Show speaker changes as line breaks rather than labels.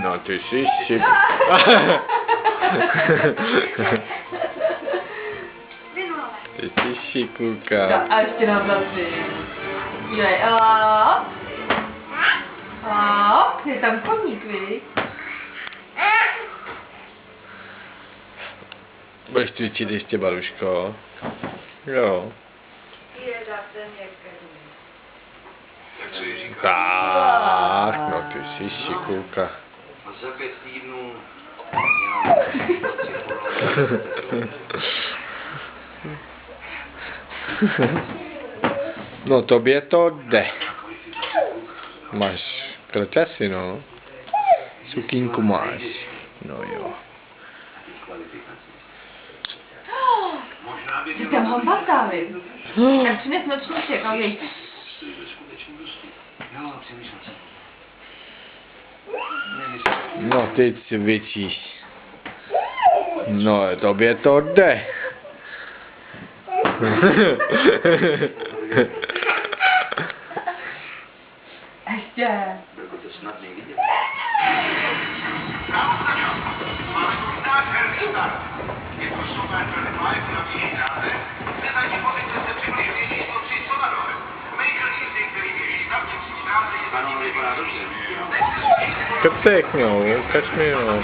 No ty jsi šip. Ty jsi šikulka.
A ještě na zase. Je tam koník, viď?
Budeš cvičit ještě, Baruško? Jo. Tak, no ty jsi šikulka.
Za 5 týdnů
No tobě to jde. Máš kraťasy, no. Sukínku máš. No jo.
Ty tam ho patávy. Tak přines nočníček, a jej.
No ty cvičíš. No tobě to jde.
Ještě.
bylo to snadný vidět.
Je to super pro live na výši dráze. Na zadní pozice se přibližuje číslo 3 Solador. Michael Easy, který běží na vnitřní dráze, je
Ano, vypadá dobře.
Krtek, no, ukaž mi, no.